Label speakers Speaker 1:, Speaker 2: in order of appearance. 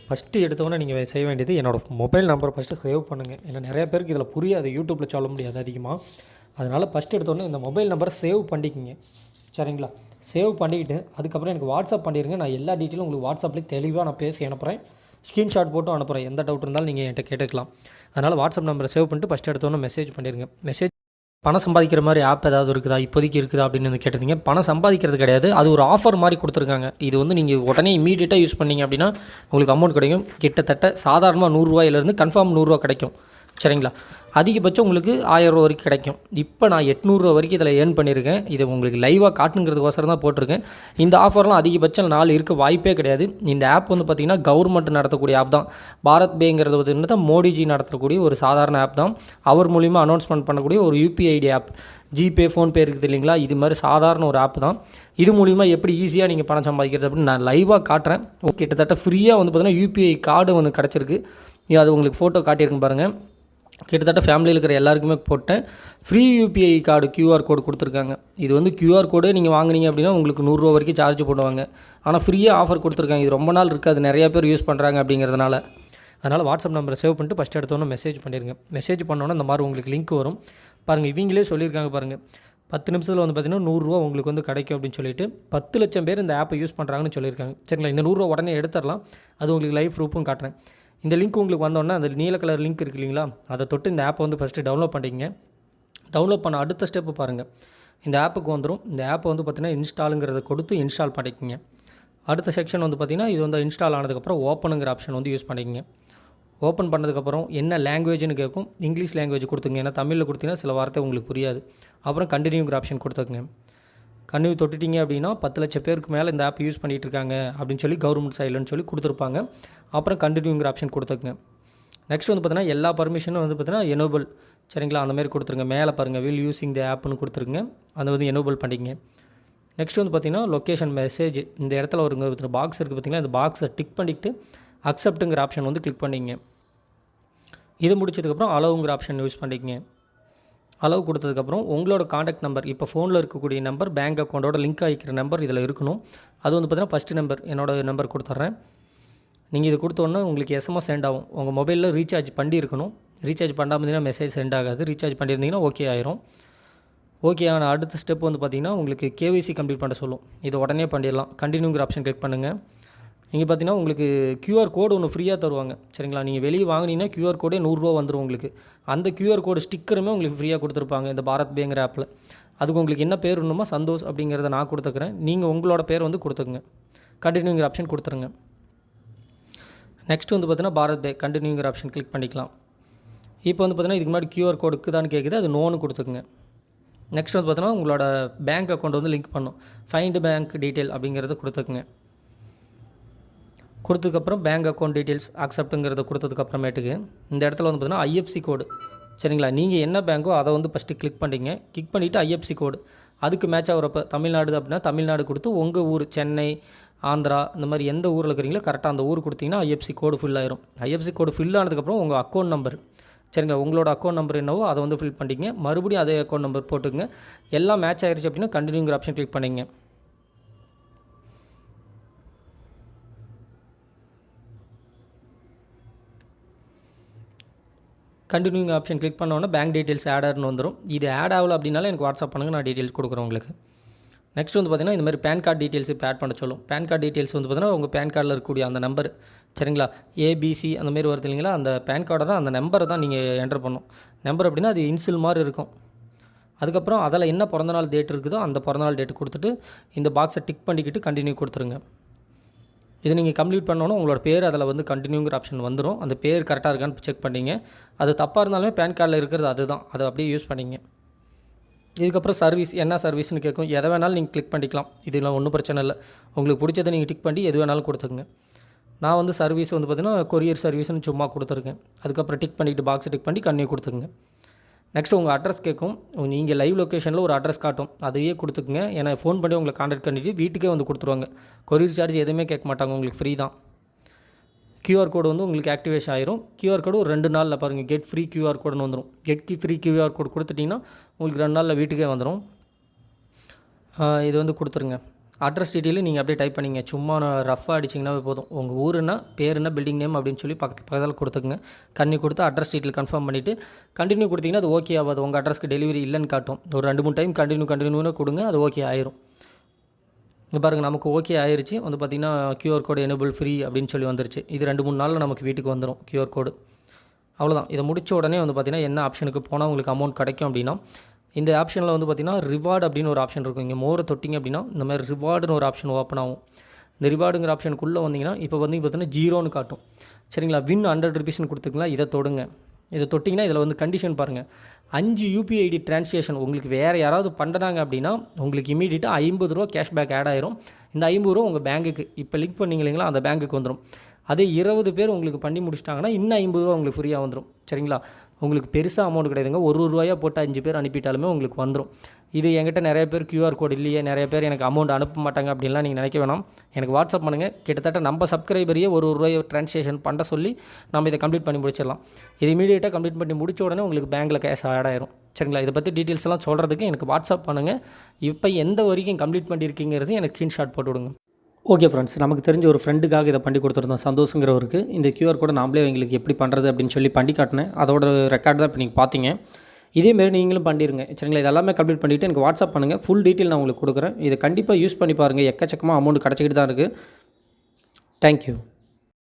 Speaker 1: First எடுத்தோன்னே நீங்கள் செய்ய வேண்டியது என்னோடய மொபைல் நம்பரை ஃபஸ்ட்டு சேவ் பண்ணுங்கள். ஏன்னா நிறைய பேருக்கு இதில் புரியாது, யூடியூப்பில் சொல்ல முடியாது அதிகமாக. அதனால் ஃபஸ்ட்டு எடுத்தோன்னே இந்த மொபைல் நம்பரை சேவ் பண்ணிக்கிங்க. சரிங்களா? சேவ் பண்ணிக்கிட்டு அதுக்கப்புறம் எனக்கு வாட்ஸ்அப் பண்ணிடுங்க. நான் எல்லா டீட்டெயிலும் உங்களுக்கு வாட்ஸ்அப்லேயே தெளிவாக நான் பேசி அனுப்புகிறேன். ஸ்க்ரீன்ஷாட் போட்டும் அனுப்புகிறேன். எந்த டவுட் இருந்தாலும் நீங்கள் என்கிட்ட கேட்டுக்கலாம். அதனால் வாட்ஸ்அப் நம்பரை சேவ் பண்ணிட்டு ஃபஸ்ட்டு எடுத்தோன்னே மெசேஜ் பண்ணிடுங்க. பணம் சம்பாதிக்கிற மாதிரி ஆப் ஏதாவது இருக்குதா, இப்போதைக்கு இருக்குதா அப்படின்னு வந்து கேட்டிருந்தீங்க. பணம் சம்பாதிக்கிறது கிடையாது, அது ஒரு ஆஃபர் மாதிரி கொடுத்துருக்காங்க. இது வந்து நீங்கள் உடனே இமீடியட்டாக யூஸ் பண்ணிங்க அப்படின்னா உங்களுக்கு அமௌண்ட் கிடைக்கும். கிட்டத்தட்ட சாதாரணமாக 100 ரூபாயிலேருந்து கன்ஃபார்ம் 100 ரூபா கிடைக்கும். சரிங்களா? அதிகபட்சம் உங்களுக்கு 1000 ரூபா வரைக்கும் கிடைக்கும். இப்போ நான் 800 ரூபா வரைக்கும் இதில் ஏர்ன் பண்ணியிருக்கேன். இதை உங்களுக்கு லைவாக காட்டுங்கிறதுக்கோசரம் தான் போட்டிருக்கேன். இந்த ஆஃபர்லாம் அதிகபட்சம் 4 இருக்க வாய்ப்பே கிடையாது. இந்த ஆப் வந்து பார்த்திங்கன்னா கவர்மெண்ட் நடத்தக்கூடிய ஆப் தான். பாரத் பேங்கிறது பார்த்திங்கன்னா மோடிஜி நடத்தக்கூடிய ஒரு சாதாரண ஆப் தான். அவர் மூலிமா அனௌன்ஸ்மெண்ட் பண்ணக்கூடிய ஒரு யூபிஐடி ஆப். ஜிபே, ஃபோன்பே இருக்குது இல்லைங்களா, இது மாதிரி சாதாரண ஒரு ஆப் தான். இது மூலிமா எப்படி ஈஸியாக நீங்கள் பணம் சம்பாதிக்கிறது அப்படின்னு நான் லைவாக காட்டுறேன். கிட்டத்தட்ட ஃப்ரீயாக வந்து பார்த்திங்கன்னா யூபிஐ கார்டு வந்து கிடச்சிருக்கு. அது உங்களுக்கு ஃபோட்டோ காட்டியிருக்கும் பாருங்கள். கிட்டத்தட்ட ஃபேமிலியில் இருக்கிற எல்லாருக்குமே போட்டேன். ஃப்ரீ யூபிஐ கார்டு QR கோடு கொடுத்துருக்காங்க. இது வந்து QR கோடு நீங்கள் வாங்கினீங்க அப்படின்னா உங்களுக்கு 100 ரூபா வரைக்கும் சார்ஜ் போடுவாங்க. ஆனால் ஃப்ரீயாக ஆஃபர் கொடுத்துருக்காங்க. இது ரொம்ப நாள் இருக்காது, நிறையா பேர் யூஸ் பண்ணுறாங்க அப்படிங்கிறதுனால. அதனால் வாட்ஸ்அப் நம்பரை சேவ் பண்ணிட்டு ஃபஸ்ட் எடுத்தோன்னே மெசேஜ் பண்ணிடுங்க. மெசேஜ் பண்ணோன்னே இந்த மாதிரி உங்களுக்கு லிங்க் வரும் பாருங்கள். இவங்களே சொல்லியிருக்காங்க பாருங்கள், 10 நிமிஷத்தில் வந்து பார்த்திங்கன்னா 100 ரூபா உங்களுக்கு வந்து கிடைக்கும் அப்படின்னு சொல்லிட்டு 10 லட்சம் பேர் இந்த ஆப்பை யூஸ் பண்ணுறாங்கன்னு சொல்லியிருக்காங்க. சரிங்களா? இந்த 100 ரூபா உடனே எடுத்துடலாம். அது உங்களுக்கு லைவ் ப்ரூஃபும் காட்டுறேன். இந்த லிங்க் உங்களுக்கு வந்தோடனே அந்த நீல கலர் லிங்க் இருக்குது இல்லைங்களா, அதை தொட்டு இந்த ஆப்பை வந்து ஃபஸ்ட்டு டவுன்லோட் பண்ணிங்க. டவுன்லோட் பண்ண அடுத்த ஸ்டெப்பு பாருங்கள். இந்த ஆப்புக்கு வந்துடும். இந்த ஆப்பை வந்து பார்த்திங்கன்னா இன்ஸ்டாலுங்கிறத கொடுத்து இன்ஸ்டால் பண்ணிக்கோங்க. அடுத்த செக்ஷன் வந்து பார்த்திங்கன்னா இது வந்து இன்ஸ்டால் ஆனதுக்கப்புறம் ஓப்பனுங்கிற ஆப்ஷன் வந்து யூஸ் பண்ணிக்கோங்க. ஓப்பன் பண்ணதுக்கப்புறம் என்ன லாங்குவேஜ்னு கேட்கும். இங்கிலீஷ் லாங்குவேஜ் கொடுத்துங்க. ஏன்னா தமிழில் கொடுத்தீங்கன்னா சில வார்த்தை உங்களுக்கு புரியாது. அப்புறம் கண்டினியூங்கிற ஆப்ஷன் கொடுத்துக்குங்க. கண்டினியூ தொட்டுட்டிங்க அப்படின்னா 10 லட்சம் பேருக்கு மேலே இந்த ஆப் யூஸ் பண்ணிகிட்டு இருக்காங்க அப்படின்னு சொல்லி கவர்மெண்ட் சைட்லன்னு சொல்லி கொடுத்துருப்பாங்க. அப்புறம் கண்டினியூங்கிற ஆப்ஷன் கொடுத்துக்குங்க. நெக்ஸ்ட் வந்து பார்த்தீங்கன்னா எல்லா பர்மிஷனும் வந்து பார்த்தீங்கன்னா எனோபிள். சரிங்களா? அந்தமாதிரி கொடுத்துருங்க. மேலே பாருங்கள் வில் யூஸிங் த ஆப்னு கொடுத்துருங்க. அதை வந்து எனோபிள் பண்ணிங்க. நெக்ஸ்ட் வந்து பார்த்திங்கன்னா லொக்கேஷன் மெசேஜ் இந்த இடத்துல ஒரு பாக்ஸ் இருக்குது பார்த்திங்கன்னா, இந்த பாக்ஸை டிக் பண்ணிவிட்டு அக்செப்ட்டுங்கிற ஆப்ஷன் வந்து கிளிக் பண்ணிங்க. இது முடிச்சதுக்கப்புறம் அலோவுங்கிற ஆப்ஷன் யூஸ் பண்ணிக்கங்க. அளவு கொடுத்ததுக்கப்புறம் உங்களோட காண்டாக்ட் நம்பர், இப்போ ஃபோனில் இருக்கக்கூடிய நம்பர், பேங்க் அக்கௌண்ட்டோட லிங்க் ஆகிக்கிற நம்பர் இதில் இருக்கணும். அது வந்து பார்த்திங்கன்னா ஃபஸ்ட்டு நம்பர், என்னோடய நம்பர் கொடுத்துட்றேன். நீங்கள் இது கொடுத்தோன்னே உங்களுக்கு SMS சென்ட் ஆகும். உங்கள் மொபைலில் ரீசார்ஜ் பண்ணி இருக்கணும். ரீசார்ஜ் பண்ணாமல் இருந்தீங்கன்னா மெசேஜ் சென்ட் ஆகாது. ரீசார்ஜ் பண்ணியிருந்தீங்கன்னா ஓகே ஆயிரும். ஓகே ஆன அடுத்த ஸ்டெப் வந்து பார்த்திங்கன்னா உங்களுக்கு KYC கம்ப்ளீட் பண்ண சொல்லும். இதை உடனே பண்ணிடலாம். கண்டினியூங்கிற ஆப்ஷன் கிளிக் பண்ணுங்கள். இங்கே பார்த்தீங்கன்னா உங்களுக்கு QR கோடு ஒன்று ஃப்ரீயாக தருவாங்க. சரிங்களா? நீங்கள் வெளியே வாங்கினீங்கன்னா QR கோடே 100 ரூபா வந்துடும் உங்களுக்கு. அந்த QR கோடு ஸ்டிக்கருமே உங்களுக்கு ஃப்ரீயாக கொடுத்துருப்பாங்க இந்த பாரத் பேங்கிற ஆப்பில். அதுக்கு உங்களுக்கு என்ன பேர் வேணுமோ சந்தோஷ் அப்படிங்கிறத நான் கொடுத்துக்கிறேன். நீங்கள் உங்களோட பேர் வந்து கொடுத்துக்குங்க. கண்டினியூங்கிற ஆப்ஷன் கொடுத்துருங்க. நெக்ஸ்ட் வந்து பார்த்தீங்கன்னா பாரத் பே கண்டினியூங்கிற ஆப்ஷன் கிளிக் பண்ணிக்கலாம். இப்போ வந்து பார்த்தீங்கன்னா இதுக்கு முன்னாடி QR கோடு இருக்குதான்னு கேட்குது, அது நோன்னு கொடுத்துக்குங்க. நெக்ஸ்ட் வந்து பார்த்தீங்கன்னா உங்களோட பேங்க் அக்கௌண்ட் வந்து லிங்க் பண்ணும். ஃபைண்ட் பேங்க் டீட்டெயில் அப்படிங்கிறத கொடுத்துக்குங்க. கொடுத்ததுக்கப்புறம் பேங்க் அக்கௌண்ட் டீட்டெயில்ஸ் அக்செப்ட்டுங்கிறத கொடுத்ததுக்கப்புறமேட்டுக்கு இந்த இடத்துல வந்து பார்த்தீங்கன்னா IFSC கோடு. சரிங்களா? நீங்கள் என்ன பேங்க்கோ அதை வந்து ஃபஸ்ட்டு கிளிக் பண்ணிங்க. கிளிக் பண்ணிவிட்டு IFSC கோடு அதுக்கு மேட்ச் ஆகிறப்ப தமிழ்நாடு அப்படின்னா தமிழ்நாடு கொடுத்து உங்கள் ஊர் சென்னை, ஆந்திரா இந்த மாதிரி எந்த ஊரில் இருக்கிறீங்களோ கரெக்டாக அந்த ஊர் கொடுத்தீங்கன்னா IFSC கோடு ஃபில் ஆயிரும். IFSC கோடு ஃபில் ஆனதுக்கப்புறம் உங்கள் அக்கௌண்ட் நம்பர், சரிங்களா, உங்களோட அக்கௌண்ட் நம்பர் என்னவோ அதை வந்து ஃபில் பண்ணிங்க. மறுபடியும் அதே அக்கௌண்ட் நம்பர் போட்டுங்க. எல்லாம் மேட்ச் ஆகிருச்சு அப்படின்னா கண்டினியூங்கிற ஆப்ஷன் கிளிக் பண்ணிங்க. கண்டினியூங் ஆப்ஷன் கிளிக் பண்ணோன்னா பேங்க் டீட்டெயில்ஸ் ஆட் ஆட்னு வந்துடும். இது ஆட் ஆகலை அப்படின்னாலும் எனக்கு வாட்ஸ்அப் பண்ணுங்கள், நான் டீட்டெயில்ஸ் கொடுக்குறேன் உங்களுக்கு. நெக்ஸ்ட் வந்து பார்த்திங்கன்னா இந்த மாதிரி பேன் கார்டு டீட்டெயில்ஸ் இப்போ ஆட் பண்ண சொல்லும். பேன் கார்டு டீட்டெயில்ஸ் வந்து பார்த்திங்கன்னா உங்கள் பேன் கார்டில் இருக்கக்கூடிய அந்த நம்பர், சரிங்களா, ABC அந்த மாதிரி வருது இல்லைங்களா, அந்த பேன் கார்டை தான் அந்த நம்பரை தான் நீங்கள் என்டர் பண்ணணும். நம்பர் அப்படின்னா அது இன்சில் மாதிரி இருக்கும். அதுக்கப்புறம் அதில் என்ன பிறந்தநாள் டேட் இருக்குதோ அந்த பிறந்தநாள் டேட்டு கொடுத்துட்டு இந்த பாக்ஸை டிக் பண்ணிக்கிட்டு கண்டினியூ கொடுத்துருங்க. இது நீங்கள் கம்ப்ளீட் பண்ணோன்னா உங்களோட பேர் அதில் வந்து கண்டினியூங்கிற ஆப்ஷன் வந்துடும். அந்த பேர் கரெக்டாக இருக்கான்னு செக் பண்ணிங்க. அது தப்பாக இருந்தாலுமே பேன் கார்டில் இருக்கிறது அதுதான், அதை அப்படியே யூஸ் பண்ணிங்க. இதுக்கப்புறம் சர்வீஸ், என்ன சர்வீஸ்னு கேட்கும். எதை வேணாலும் நீங்கள் கிளிக் பண்ணிக்கலாம். இதெல்லாம் ஒன்றும் பிரச்சனை இல்லை. உங்களுக்கு பிடிச்சதை நீங்கள் டிக் பண்ணி எது வேணாலும் கொடுத்துக்குங்க. நான் வந்து சர்வீஸ் வந்து பார்த்திங்கன்னா கொரியர் சர்வீஸ்னு சும்மா கொடுத்துருக்கேன். அதுக்கப்புறம் டிக் பண்ணிவிட்டு பாக்ஸ் டிக் பண்ணி கண்டினியூ கொடுத்துக்குங்க. நெக்ஸ்ட் உங்கள் அட்ரஸ் கேட்கும். நீங்கள் லைவ் லொக்கேஷனில் ஒரு அட்ரஸ் காட்டும், அதையே கொடுத்துக்குங்க. ஏன்னா ஃபோன் பண்ணி உங்களை கான்டாக்ட் பண்ணிவிட்டு வீட்டுக்கே வந்து கொடுத்துருவாங்க. கொரியர் சார்ஜ் எதுவுமே கேட்க மாட்டாங்க, உங்களுக்கு ஃப்ரீ தான். QR கோடு வந்து உங்களுக்கு ஆக்டிவேஷன் ஆயிரும். QR கோடு ஒரு 2 நாளில் பாருங்கள் கெட் ஃப்ரீ QR கோடுன்னு வந்துடும். கெட் ஃப்ரீ QR கோடு கொடுத்துட்டிங்கன்னா உங்களுக்கு 2 நாளில் வீட்டுக்கே வந்துடும். இது வந்து கொடுத்துருங்க. அட்ரஸ் டீட்டெயிலும் நீங்கள் அப்படியே டைப் பண்ணிங்க. சும்மா ரஃபாக அடிச்சிங்கனாவே போதும். உங்கள் ஊருன்னா பேர் என்ன, பில்டிங் நேம் அப்படின்னு சொல்லி பக்கத்தில் கொடுத்துக்குங்க. கொடுத்து அட்ரஸ் டீட்டெயில் கன்ஃபார்ம் பண்ணிவிட்டு கண்டினியூ கொடுத்தீங்கன்னா அது ஓகே ஆகாது. உங்கள் அட்ரஸ்க்கு டெலிவரி இல்லைன்னு காட்டும். ஒரு 2-3 டைம் கண்டினியூன்னு கொடுங்க, அது ஓகே ஆயிரும். இங்கே பாருங்கள், நமக்கு ஓகே ஆயிடுச்சு. பார்த்திங்கன்னா QR கோடு எனேபிள் ஃப்ரீ அப்படின்னு சொல்லி வந்துருச்சு. இது 2-3 நாளில் நமக்கு வீட்டுக்கு வந்துடும் QR கோடு. அவ்வளோதான். இதை முடித்த உடனே பார்த்திங்கன்னா என்ன ஆப்ஷனுக்கு போனால் உங்களுக்கு அமௌண்ட் கிடைக்கும் அப்படின்னா, இந்த ஆப்ஷனில் பார்த்திங்கன்னா ரிவார்டு அப்படின்னு ஒரு ஆப்ஷன் இருக்கும். இங்கே மோரை தொட்டிங்க அப்படின்னா இந்த மாதிரி ரிவார்டுன்னு ஒரு ஆப்ஷன் ஓப்பன் ஆகும். இந்த ரிவார்டுங்கிற ஆப்ஷனுக்குள்ளே வந்தீங்கன்னா இப்போ பார்த்திங்கன்னா 0ன்னு காட்டும். சரிங்களா? வின் 100 ருபீஸ்ன்னு கொடுத்துக்கலாம். இதை தொடுங்க. இதை தொட்டிங்கன்னா இதில் கண்டிஷன் பாருங்கள். 5 UPI ID டிரான்சாக்ஷன் உங்களுக்கு வேறு யாராவது பண்ணுறாங்க அப்படின்னா உங்களுக்கு இமீடியட்டாக ₹50 கேஷ்பேக் ஆட் ஆயிரும். இந்த ₹50 உங்கள் பேங்க்குக்கு இப்போ லிங்க் பண்ணிங்க இல்லைங்களா, அந்த பேங்க்குக்கு வந்துடும். அதே 20 பேர் உங்களுக்கு பண்ணி முடிச்சிட்டாங்கன்னா இன்னும் ₹50 உங்களுக்கு ஃப்ரீயாக வந்துடும். சரிங்களா? உங்களுக்கு பெருசாக அமௌண்ட் கிடையாதுங்க. ₹1 போட்டு 5 பேர் அனுப்பிட்டாலுமே உங்களுக்கு வந்துடும். இது என்கிட்ட நிறைய பேர் QR கோடு இல்லையே, நிறைய பேர் எனக்கு அமௌண்ட் அனுப்ப மாட்டாங்க அப்படின்லாம் நீங்கள் நினைக்க வேணாம். எனக்கு வாட்ஸ்அப் பண்ணுங்கள். கிட்டத்தட்ட நம்ம சப்ஸ்கிரைபரையே ₹1 டிரான்சாக்ஷன் பண்ண சொல்லி நம்ம இதை கம்ப்ளீட் பண்ணி முடிச்சிடலாம். இது இமீடியட்டாக கம்ப்ளீட் பண்ணி முடிச்ச உடனே உங்களுக்கு பேங்க்கில் கேஷ் ஆட் ஆயிரும். சரிங்களா? இதை பற்றி டீட்டெயில்ஸ் எல்லாம் சொல்கிறதுக்கு எனக்கு வாட்ஸ்அப் பண்ணுங்கள். இப்போ எந்த வரைக்கும் கம்ப்ளீட் பண்ணியிருக்கீங்கிறது எனக்கு ஸ்க்ரீன்ஷாட் போட்டு விடுங்க. ஓகே ஃப்ரெண்ட்ஸ், நமக்கு தெரிஞ்ச ஒரு ஃப்ரெண்டுக்காக இதை பண்ணி கொடுத்துருந்தோம். சந்தோஷங்கிறவருக்கு இந்த QR கோடை நாமளே எங்களுக்கு எப்படி பண்ணுறது அப்படின்னு சொல்லி பண்ணி காட்டினேன். அதோட ரெக்கார்டு தான் இப்போ நீங்கள் பார்த்தீங்க. இதேமாரி நீங்களும் பண்ணிடுங்க. சரிங்களா? இது எல்லாமே கம்ப்ளீட் பண்ணிவிட்டு எனக்கு வாட்ஸ்அப் பண்ணுங்கள். ஃபுல் டீட்டெயில் நான் உங்களுக்கு கொடுக்குறேன். இதை கண்டிப்பாக யூஸ் பண்ணி பாருங்கள். எக்கச்சக்கமாக அமௌண்ட் கிடச்சிக்கிட்டு தான் இருக்குது. தேங்க்யூ.